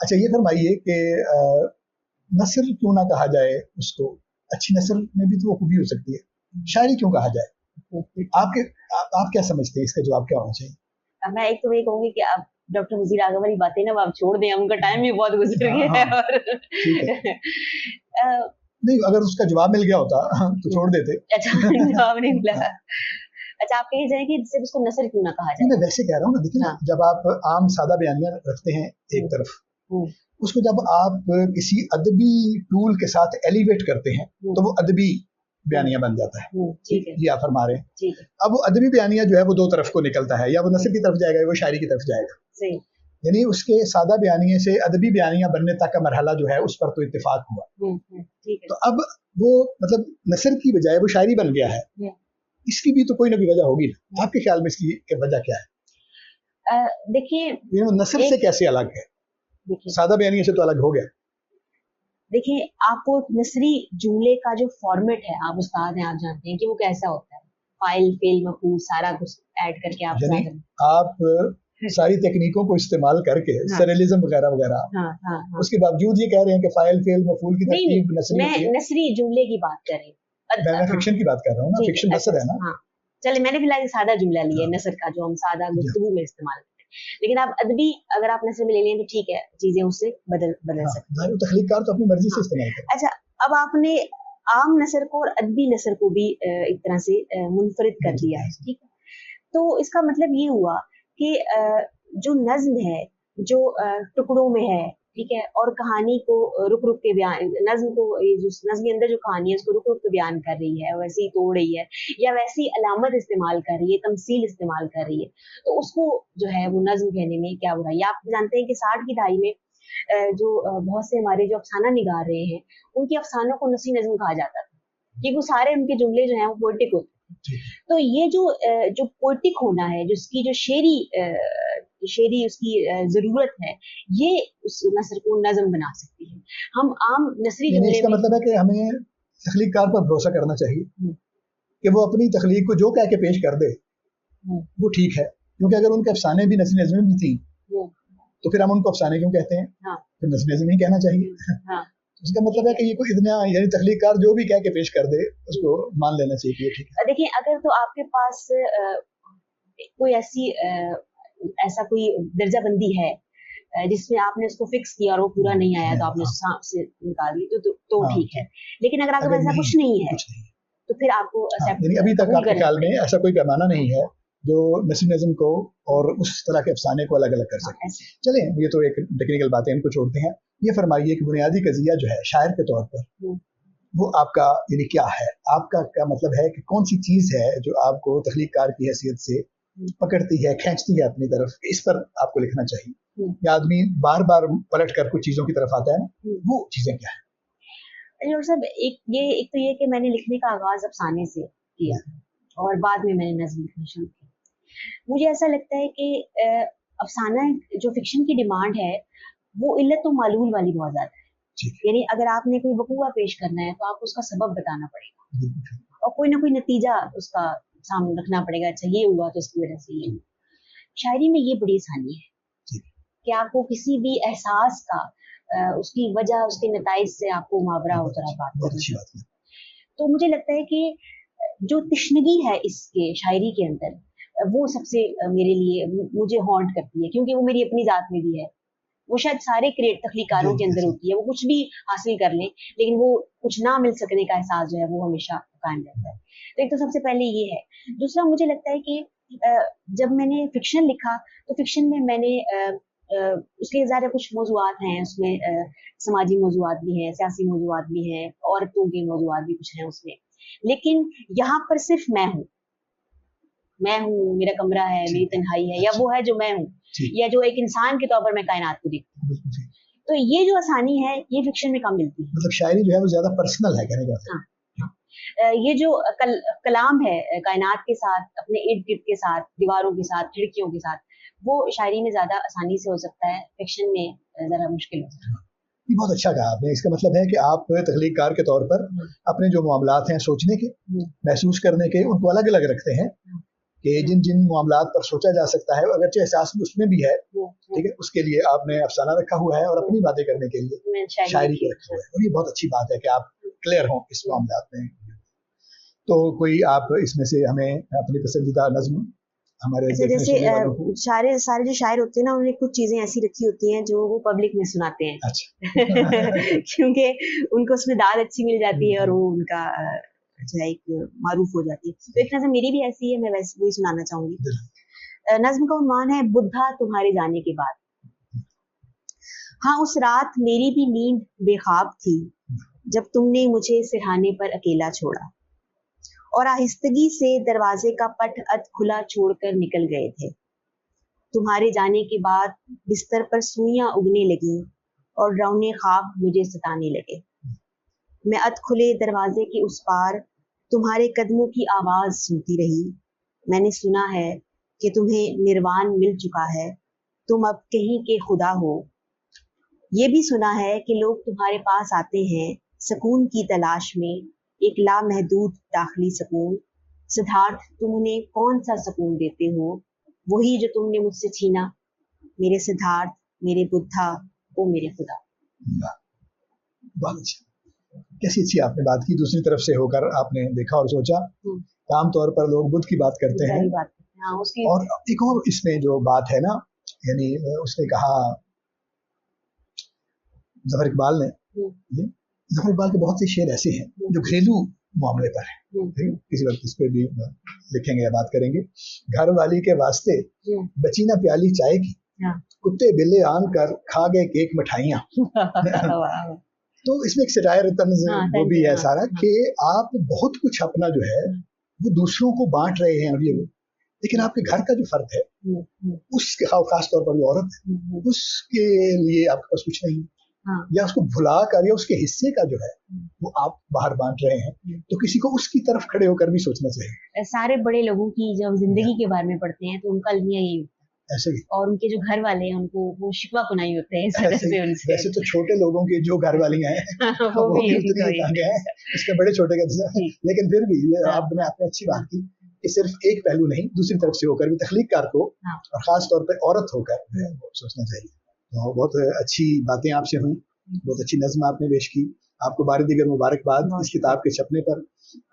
अच्छा ये फरमाइए कि नस्र क्यों ना कहा जाए उसको, अच्छी नस्र में भी तो वो खूबी हो सकती है, शायरी क्यों कहा जाए? आपके आप क्या समझते हैं, इसका जवाब क्या होना चाहिए? मैं एक तो ये कहूंगी कि आप डॉक्टर वजीर आजम वाली बातें ना आप छोड़ दें, उनका टाइम भी बहुत गुजर गया है। और ठीक है। नहीं, अगर उसका जवाब मिल गया होता तो छोड़ देते। अच्छा जवाब नहीं मिला। अच्छा आप कह जाए कि सिर्फ उसको नस्र क्यों ना कहा जाए? मैं वैसे कह रहा हूँ ना, देखिए ना, जब आप आम सादा बयानिया रखते हैं एक तरफ, उसको जब आप किसी अदबी टूल के साथ एलिवेट करते हैं तो वो अदबी बयानिया बन जाता है। ठीक है, ये आप फरमा रहे हैं। अब वो अदबी बयानिया जो है वो दो तरफ को निकलता है, या वो नस्र की तरफ जाएगा या वो शायरी की तरफ जाएगा। यानी उसके सादा बयानिए से अदबी बयानिया बनने तक का मरहला जो है उस पर तो इत्तेफाक हुआ। तो अब वो मतलब नस्र की बजाय वो शायरी बन गया है, इसकी भी तो कोई ना कोई वजह होगी ना। आपके ख्याल में इसकी वजह क्या है? देखिए नस्र से कैसे अलग है? सादा बयानिया से तो अलग हो गया। देखिए आपको नसरी जुमले का जो फॉर्मेट है, आप उस्ताद हैं, आप जानते हैं कि वो कैसा होता है, फाइल फेल मफूल सारा कुछ ऐड करके आप सारी तकनीकों को इस्तेमाल करके सरलिज्म वगैरह वगैरह, उसके बावजूद ये कह रहे हैं कि फाइल फेल मफूल की तरतीब नसरी होती है। मैं नसरी जुमले की बात कर रही हूँ, मैं फिक्शन की बात कर रहा हूँ ना, फिक्शन नसर है ना। चलिए मैंने फिलहाल सादा जुमला लिया है नसर का, जो हम सादा गुफ्तगू में इस्तेमाल करते हैं, लेकिन आप अदबी अगर आप नसर में ले लें तो ठीक है, चीजें उससे बदल सकती हैं। तख्लीकार तो अपनी मर्जी से इस्तेमाल करें। अच्छा अब आपने आम नसर को और अदबी नसर को भी एक तरह से मुनफरिद कर दिया है, ठीक है। तो इसका मतलब ये हुआ कि जो नज्म है जो टुकड़ों में है, ठीक है, और कहानी को रुक रुक के बयान, नज्म को, जो नज्म के अंदर जो कहानी है उसको रुक रुक के बयान कर रही है, वैसे ही तोड़ रही है या वैसी अलामत इस्तेमाल कर रही है, तमसील इस्तेमाल कर रही है, तो उसको जो है वो नज्म कहने में क्या बुराई। आप जानते हैं कि 60 की दहाई में जो बहुत से हमारे जो अफसाना निगार रहे हैं, उनके अफसानों को नसी नज्म कहा जाता था, कि वो सारे उनके जुमले जो हैं वो पोएटिक होते हैं। तो ये जो पोएटिक होना है, जिसकी जो शेरी उसकी जरूरत है, ये उस नसर को नज़म बना सकती है। हम आम नसरी जुमले इसका मतलब है कि हमें तख्लीककार पर भरोसा करना चाहिए कि वो अपनी तख्लीक को जो कह के पेश कर दे वो ठीक है, क्योंकि अगर उनके अफसाने भी नसरी नज़में भी थी तो फिर हम उनको अफसाने क्यों कहते हैं? फिर नसरी नज़म ही कहना चाहिए। उसका मतलब है कि ये कोई इतना, यानी तख्लीककार जो भी कह के पेश कर दे उसको मान लेना चाहिए, ठीक है। देखिए अगर तो आपके पास कोई ऐसा कोई दर्जाबंदी है जिसमें आपने उसको फिक्स किया और वो पूरा नहीं आया तो आपने से निकाल दी तो ठीक है, लेकिन अगर आपके पास ऐसा कुछ नहीं है तो फिर आपको अभी तक आपके ख्याल में ऐसा कोई पैमाना नहीं है जो नस्री नज़म को और उस तरह के अफसाने को अलग अलग कर सके। चलें, ये तो एक टेक्निकल बातें, इनको छोड़ते हैं। ये फरमाइए कि बुनियादी कज़िया जो है शायर के तौर पर वो आपका यानी क्या है? आपका क्या मतलब है कि कौन सी चीज है जो आपको तख्लीककार की हैसियत से पकड़ती है, खींचती है अपनी तरफ, इस पर आपको लिखना चाहिए? या आदमी बार बार पलट कर कुछ चीजों की तरफ आता है ना, वो चीजें क्या है? सब एक तो ये कि मैंने लिखने का आगाज अफसाने से किया और बाद में मैंने नज़्म लिखना शुरू किया। मुझे ऐसा लगता है कि अफसाना जो फिक्शन की डिमांड है वो इल्लत तो मालूल वाली बहुत ज्यादा है, यानी अगर आपने कोई वकूआ पेश करना है तो आपको उसका सबब बताना पड़ेगा और कोई ना कोई नतीजा उसका सामने रखना पड़ेगा, अच्छा ये हुआ तो इसकी वजह से ये हुआ। शायरी में ये बड़ी आसानी है कि आपको किसी भी एहसास का उसकी वजह, उसके नताइज से आपको मुहावरा हो तरह बात करनी। तो मुझे लगता है कि जो तिश्नगी है इसके शायरी के अंदर वो सबसे मेरे लिए मुझे हॉन्ट करती है, क्योंकि वो मेरी अपनी जात में भी है। वो शायद सारे तख्लीकारों के अंदर होती है, वो कुछ भी हासिल कर लें लेकिन वो कुछ ना मिल सकने का एहसास जो है वो हमेशा कायम रहता है। तो एक तो सबसे पहले ये है। दूसरा मुझे लगता है कि जब मैंने फिक्शन लिखा तो फिक्शन में मैंने उसके ज़्यादा कुछ मौज़ूआत हैं उसमें, समाजी मौज़ूआत भी हैं, सियासी मौज़ूआत भी हैं, औरतों के मौज़ूआत भी कुछ हैं उसमें, लेकिन यहाँ पर सिर्फ मैं हूँ, मेरा कमरा है, मेरी तन्हाई है, या वो है जो मैं हूँ, या जो एक इंसान के तौर पर मैं कायनात को देखती हूँ। तो ये जो आसानी है ये फिक्शन में कम मिलती है। मतलब शायरी जो है वो ज्यादा पर्सनल है कहने का। हाँ। ये जो कलाम है कायनात के साथ, अपने इर्द गिर्द के साथ, दीवारों के साथ, खिड़कियों के साथ, वो शायरी में ज्यादा आसानी से हो सकता है, फिक्शन में जरा मुश्किल हो सकता है। ये बहुत अच्छा कहा आपने। इसका मतलब है कि आप तख्लीककार के तौर पर अपने जो मामलात हैं सोचने के, महसूस करने के, उनको अलग अलग रखते हैं कि जिन जिन मामलात पर सोचा जा सकता है, अगरचे एहसास उसमें भी है, ठीक है, उसके लिए आपने अफसाना रखा हुआ है और अपनी बातें करने के लिए शायरी को रखा हुआ है, और ये बहुत अच्छी बात है कि आप क्लियर हों इस मामलात में। तो कोई आप इसमें से हमें अपनी पसंदीदा नज्म हमारे जैसे सारे जो शायर होते हैं ना, उन्होंने कुछ चीजें ऐसी रखी होती हैं जो वो पब्लिक में सुनाते हैं। अच्छा क्योंकि उनको उसमें दाद अच्छी मिल जाती है और वो उनका जो है एक मारूफ हो जाती है। तो एक नज़म मेरी भी ऐसी है, मैं वैसे वही सुनाना चाहूंगी। नज्म का उन्वान है बुद्धा तुम्हारे जाने के बाद। हाँ, उस रात मेरी भी नींद बेख्वाब थी जब तुमने मुझे सिरहाने पर अकेला छोड़ा और आहिस्तगी से दरवाजे का पट अध खुला छोड़कर निकल गए थे। तुम्हारे जाने के बाद बिस्तर पर सुइयां उगने लगी और रौने ख्वाब मुझे सताने लगे। मैं अध खुले दरवाजे के उस पार तुम्हारे कदमों की आवाज सुनती रही। मैंने सुना है कि तुम्हें निर्वाण मिल चुका है, तुम अब कहीं के खुदा हो। ये भी सुना है कि लोग तुम्हारे पास आते हैं सुकून की तलाश में, एक लामहदूद दाखिली सुकून। सिद्धार्थ, तुम उन्हें कौन सा सुकून देते हो? वही जो तुमने मुझसे छीना। मेरे सिद्धार्थ, मेरे बुद्धा, ओ मेरे खुदा। बहुत अच्छा, कैसी अच्छी आपने बात की। दूसरी तरफ से होकर आपने देखा और सोचा। आमतौर पर लोग बुद्ध की बात करते हैं, और एक और इसमें जो बात है ना, यानी उसने कहा ज़फ़र इकबाल ने, ज़फ़र इकबाल के बहुत से शेर ऐसे हैं जो घरेलू मामले पर है, किसी वक्त इस पे भी लिखेंगे या बात करेंगे। घर वाली के वास्ते बची ना प्याली चाय की, कुत्ते बिल्ले आन कर खा गए केक मिठाइयाँ। तो इसमें एक सटायर तंज वो भी है सारा, कि आप बहुत कुछ अपना जो है वो दूसरों को बांट रहे हैं, अभी लेकिन आपके घर का जो फर्द है, उसके खास तौर पर जो औरत है, उसके लिए आपके पास कुछ नहीं, या उसको भुला कर या उसके हिस्से का जो है वो आप बाहर बांट रहे हैं। तो किसी को उसकी तरफ खड़े होकर भी सोचना चाहिए। सारे बड़े लोगों की जब जिंदगी के बारे में पढ़ते हैं तो उनका अलमिया यही होता है, ऐसे ही, और उनके जो घर वाले हैं उनको वो शिकवा कुनाई होते हैं इस वजह से उनसे। वैसे तो छोटे लोगों की जो घर वालियां हैं वो भी उतनी आगे हैं, इसके बड़े छोटे का, लेकिन फिर भी आपने अच्छी बात की कि सिर्फ एक पहलू नहीं, दूसरी तरफ से होकर भी तख्लीककार को और खास तौर पर औरत होकर सोचना चाहिए। तो बहुत अच्छी बातें आपसे हुई, बहुत अच्छी नज़्म आपने पेश की। आपको बारी दीगर मुबारकबाद इस किताब के छपने पर,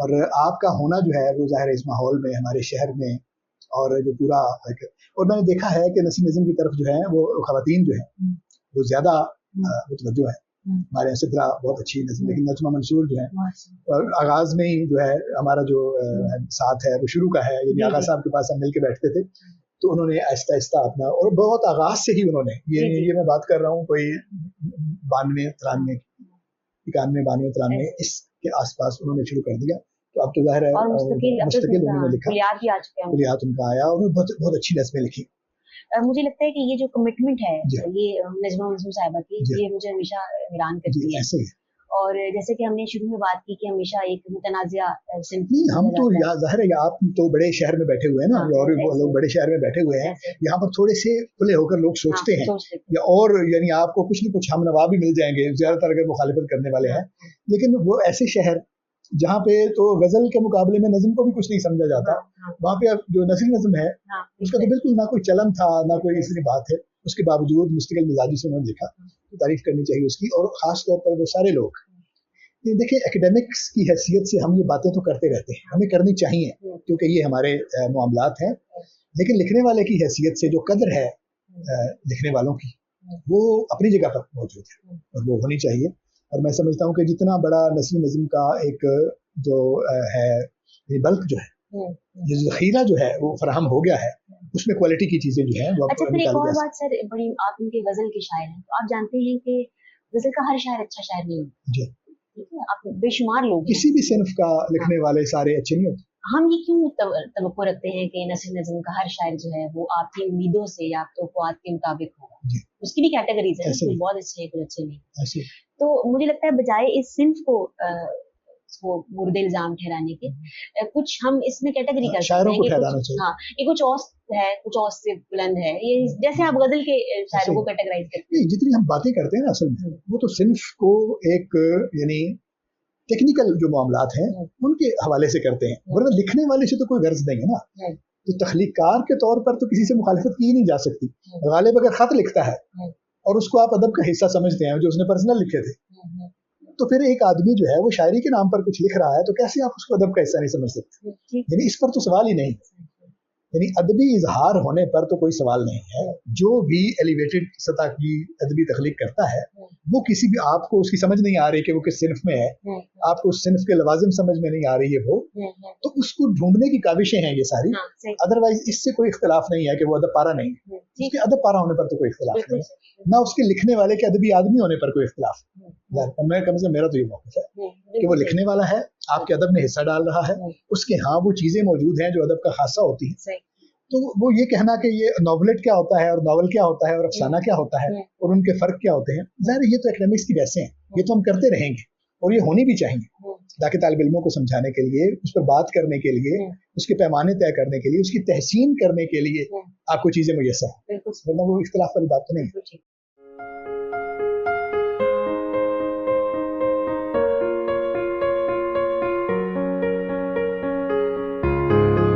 और आपका होना जो है वो ज़ाहिर है इस माहौल में, हमारे शहर में, और जो पूरा, और मैंने देखा है कि नसीम की तरफ जो है वो ख़वातीन जो है वो ज़्यादा मुतवज्जो है। हमारे यहाँ सिद्रा बहुत अच्छी नज़म, लेकिन नजमा मंसूर जो है, और आगाज़ में ही जो है हमारा जो साथ है वो शुरू का है, यानी आगा साहब के पास हम मिल के बैठते थे, तो उन्होंने आहिस्ता आहिस्ता अपना, और बहुत आगाज से ही उन्होंने ये मैं बात कर रहा हूँ कोई 92-93 इसके आसपास उन्होंने शुरू कर दिया। तो अब तो जाहिर है मुस्तकिल उन्होंने लिखा, कुलियात उनका आया, और बहुत अच्छी नज़में लिखी। मुझे लगता है कि ये जो कमिटमेंट है ये नजमा मंसूर साहिबा की, ये मुझे हमेशा हैरान करती है। और जैसे कि हमने शुरू में बात की कि हमेशा एक मुतनाज़िया हम तो ज़ाहिर है आप तो बड़े शहर में बैठे हुए हैं ना, और लोग बड़े शहर में बैठे हुए हैं, यहाँ पर थोड़े से खुले होकर लोग सोचते हैं, या और यानी आपको कुछ न कुछ हम नवा भी मिल जाएंगे ज्यादातर अगर मुखालिफत करने वाले हैं, लेकिन वो ऐसे शहर जहाँ पे तो गजल के मुकाबले में नज़म को भी कुछ नहीं समझा जाता, वहाँ पे जो नज़री नज़म है उसका तो बिल्कुल ना कोई चलन था, ना कोई इसलिए बात है, उसके बावजूद मुस्तकिल मिजाजी से उन्होंने लिखा, तो तारीफ करनी चाहिए उसकी। और ख़ास तौर पर वो सारे लोग, देखिए एकेडमिक्स की हैसियत से हम ये बातें तो करते रहते हैं, हमें करनी चाहिए क्योंकि ये हमारे मामलात हैं, लेकिन लिखने वाले की हैसियत से जो कदर है लिखने वालों की, वो अपनी जगह पर मौजूद है और वो होनी चाहिए। और मैं समझता हूँ कि जितना बड़ा नज़्म का एक जो है बल्क जो है, ये ज़ख़ीरा जो है वो फराहम हो गया है, उसमें क्वालिटी की चीजें जो है वो। अच्छा, फिर एक और बात सर, बड़ी आप उनके गजल के शायर हैं, तो आप जानते हैं कि गजल का हर शायर अच्छा शायर नहीं है, ठीक है, आप बेशुमार लोग किसी भी सिनफ का लिखने वाले सारे अच्छे नहीं होते। हम ये क्यों तवक्को रखते हैं कि नज़्म का हर शायर जो है वो आपकी उम्मीदों से या आपके ख्वाब के मुताबिक होगा? उसकी भी कैटेगरीज है, कुछ बहुत अच्छे हैं, कुछ अच्छे नहीं। तो मुझे लगता है बजाय इस सिंफ को मुर्दे इल्जाम ठहराने के, कुछ हम इसमें कैटेगरी कर सकते हैं कि हाँ, ये कुछ औस है, कुछ औस से बुलंद है, ये जैसे आप गजल के शायरों को कैटेगराइज करते हैं। जितनी हम बातें करते हैं ना असल में वो तो सिंफ को एक यानी टेक्निकल जो मामलात हैं उनके हवाले से करते हैं, वरना लिखने वाले से तो कोई गर्ज नहीं है ना। तो तख्लीकार के तौर पर तो किसी से मुखालफत की ही नहीं जा सकती। गालिब अगर खत लिखता है और उसको आप अदब का हिस्सा समझते हैं, जो उसने पर्सनल लिखे थे, तो फिर एक आदमी जो है वो शायरी के नाम पर कुछ लिख रहा है, तो कैसे आप उसको अदब का हिस्सा नहीं समझ सकते? यानी इस पर तो सवाल ही नहीं। यानी अदबी इजहार होने पर तो कोई सवाल नहीं है। जो भी एलिवेटेड सतह की अदबी तख्लीक करता है, वो किसी भी, आपको उसकी समझ नहीं आ रही कि वो किस सिन्फ में है, आपको उस सिन्फ के लवाजिम समझ में नहीं आ रही है वो, तो उसको ढूंढने की काविशें हैं ये सारी। अदरवाइज इससे कोई इख्तिलाफ नहीं है कि वो अदब पारा नहीं है। उसके अदब पारा होने पर तो कोई इख्तिलाफ नहीं है, ना उसके लिखने वाले के अदबी आदमी होने पर कोई इख्तिलाफ। मैं कम से कम मेरा तो ये मौक़िफ़ है कि वो लिखने वाला है, आपके अदब में हिस्सा डाल रहा है, उसके हाँ वो चीजें मौजूद हैं जो अदब का खासा होती है। तो वो ये कहना कि ये नॉवलेट क्या होता है और नॉवल क्या होता है और अफसाना क्या होता है और उनके फर्क क्या होते हैं, ज़ाहिर ये तो एकेडमिक्स की बहसें हैं, ये तो हम करते रहेंगे और ये होनी भी चाहिए, ताकि तालिब इल्मों को समझाने के लिए, उस पर बात करने के लिए, उसके पैमाने तय करने के लिए, उसकी तहसीन करने के लिए आपको चीजें मुयस्सर हैं, वरना वो इख्तिलाफ वाली बात तो नहीं है।